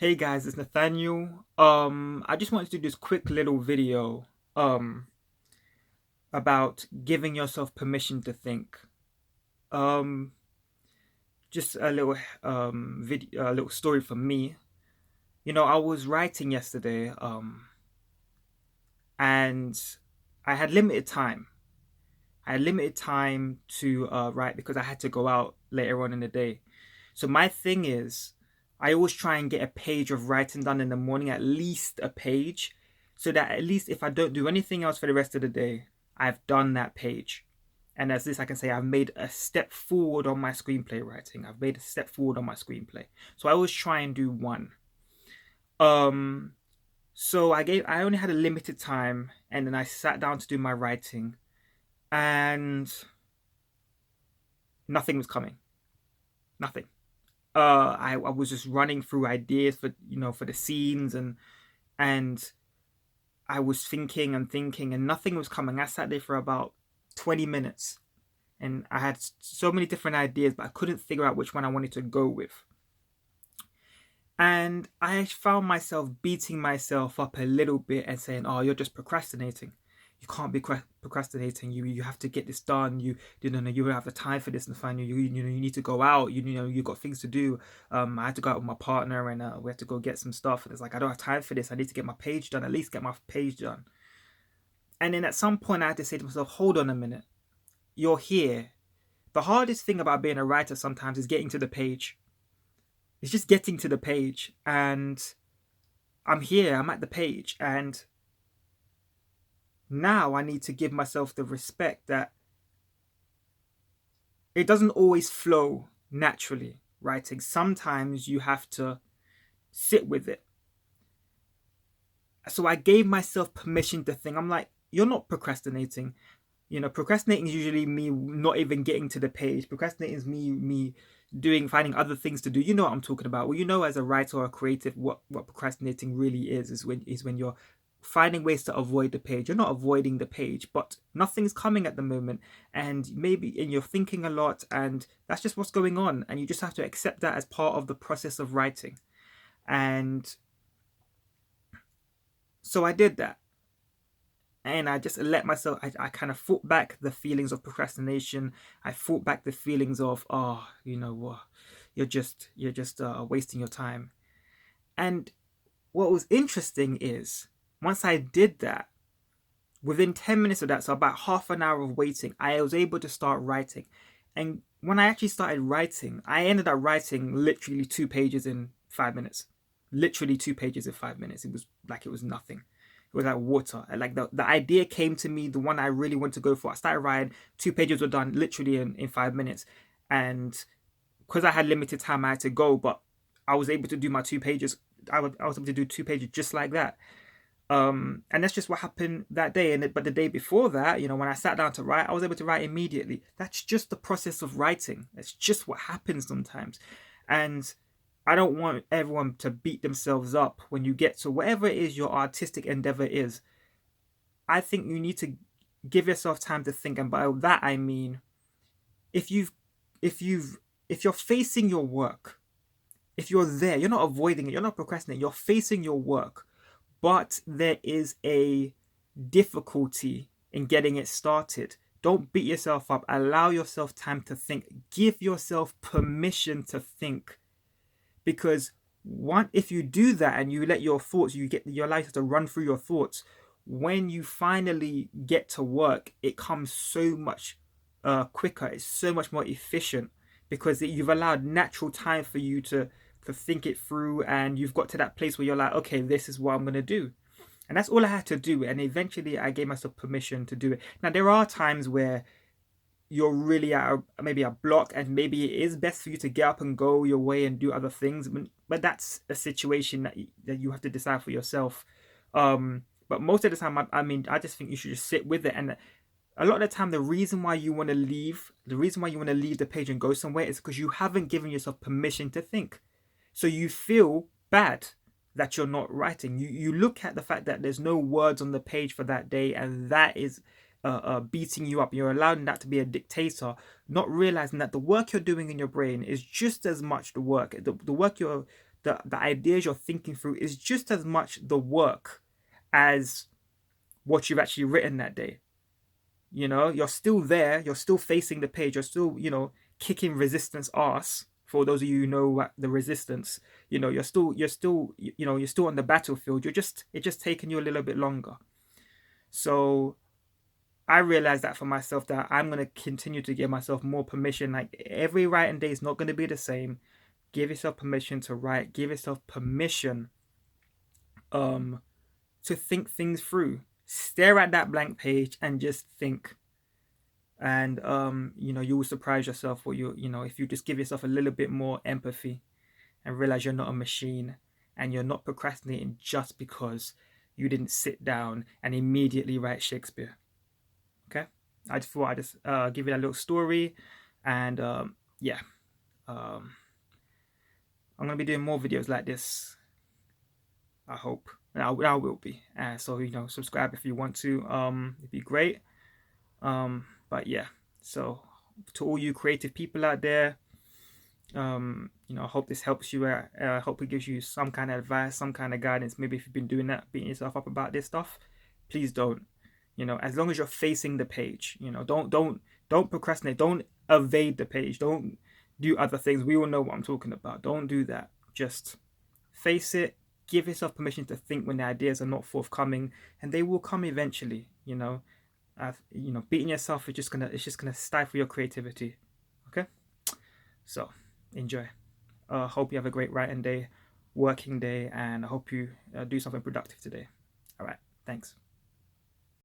Hey guys, it's Nathaniel. I just wanted to do this quick little video about giving yourself permission to think. Um just a little video, a little story from me. I was writing yesterday and I had limited time. I had limited time to write because I had to go out later on in the day. So my thing is, I always try and get a page of writing done in the morning, at least a page, so that at least if I don't do anything else for the rest of the day, I've done that page. And as this, I can say I've made a step forward on my screenplay writing. I've made a step forward on my screenplay. So I always try and do one. Um, so I only had a limited time, and then I sat down to do my writing, and nothing was coming. Nothing. I was just running through ideas for the scenes, and I was thinking and thinking, and nothing was coming. I sat there for about 20 minutes, and I had so many different ideas, but I couldn't figure out which one I wanted to go with. And I found myself beating myself up a little bit and saying, "Oh, you're just procrastinating. You can't be procrastinating. You have to get this done. You know you don't have the time for this, and find you need to go out. You've got things to do. I had to go out with my partner, and we had to go get some stuff. And it's like I don't have time for this. I need to get my page done. At least get my page done." And then at some point, I had to say to myself, "Hold on a minute. You're here. The hardest thing about being a writer sometimes is getting to the page. It's just getting to the page, and I'm here. I'm at the page, and now I need to give myself the respect that it doesn't always flow naturally, writing. Sometimes you have to sit with it." So I gave myself permission to think. I'm like, "You're not procrastinating. Procrastinating is usually me not even getting to the page. Procrastinating is me finding other things to do. You know what I'm talking about. Well, as a writer or a creative, what procrastinating really is when you're finding ways to avoid the page. You're not avoiding the page, but nothing's coming at the moment, and you're thinking a lot, and that's just what's going on, and you just have to accept that as part of the process of writing." And so I did that, and I just let myself. I kind of fought back the feelings of procrastination. I fought back the feelings of, "Oh, you're just wasting your time." And what was interesting is, once I did that, within 10 minutes of that, so about half an hour of waiting, I was able to start writing. And when I actually started writing, I ended up writing literally 2 pages in 5 minutes. Literally 2 pages in 5 minutes. It was like it was nothing. It was like water. Like the idea came to me, the one I really wanted to go for. I started writing, 2 pages were done literally in 5 minutes. And because I had limited time, I had to go, but I was able to do my 2 pages. I was able to do 2 pages just like that. And that's just what happened that day. But the day before that, when I sat down to write, I was able to write immediately. That's just the process of writing. That's just what happens sometimes. And I don't want everyone to beat themselves up when you get to whatever it is your artistic endeavor is. I think you need to give yourself time to think, and by that I mean, if you've if you've if you're facing your work, if you're there, you're not avoiding it, you're not procrastinating, you're facing your work, but there is a difficulty in getting it started. Don't beat yourself up. Allow yourself time to think. Give yourself permission to think, because if you do that and you let your thoughts, you allow yourself to run through your thoughts. When you finally get to work, it comes so much quicker. It's so much more efficient because you've allowed natural time for you to think it through, and you've got to that place where you're like, "Okay, this is what I'm going to do." And that's all I had to do, and eventually I gave myself permission to do it. Now there are times where you're really at maybe a block, and maybe it is best for you to get up and go your way and do other things, but that's a situation that you have to decide for yourself. But most of the time, I just think you should just sit with it. And a lot of the time, the reason why you want to leave the page and go somewhere is because you haven't given yourself permission to think. So you feel bad that you're not writing. You look at the fact that there's no words on the page for that day, and that is beating you up. You're allowing that to be a dictator, not realizing that the work you're doing in your brain is just as much the work the ideas you're thinking through is just as much the work as what you've actually written that day. You know, you're still there, you're still facing the page, you're still, kicking resistance ass. For those of you who know what the resistance, you're still on the battlefield. It's just taking you a little bit longer. So I realized that for myself, that I'm gonna continue to give myself more permission. Like, every writing day is not gonna be the same. Give yourself permission to write. Give yourself permission um to think things through. Stare at that blank page and just think. And you will surprise yourself, or if you just give yourself a little bit more empathy and realize you're not a machine, and you're not procrastinating just because you didn't sit down and immediately write Shakespeare. Okay, I just thought I'd just give you that little story. And yeah, um, I'm gonna be doing more videos like this, I hope. And I will be. So subscribe if you want to. It'd be great. But yeah, so to all you creative people out there, I hope this helps you. I hope it gives you some kind of advice, some kind of guidance. Maybe if you've been doing that, beating yourself up about this stuff, please don't. As long as you're facing the page, don't procrastinate. Don't evade the page. Don't do other things. We all know what I'm talking about. Don't do that. Just face it. Give yourself permission to think when the ideas are not forthcoming, and they will come eventually. Beating yourself is just gonna stifle your creativity. Okay, so enjoy. Hope you have a great writing day, working day, and I hope you do something productive today. All right, thanks.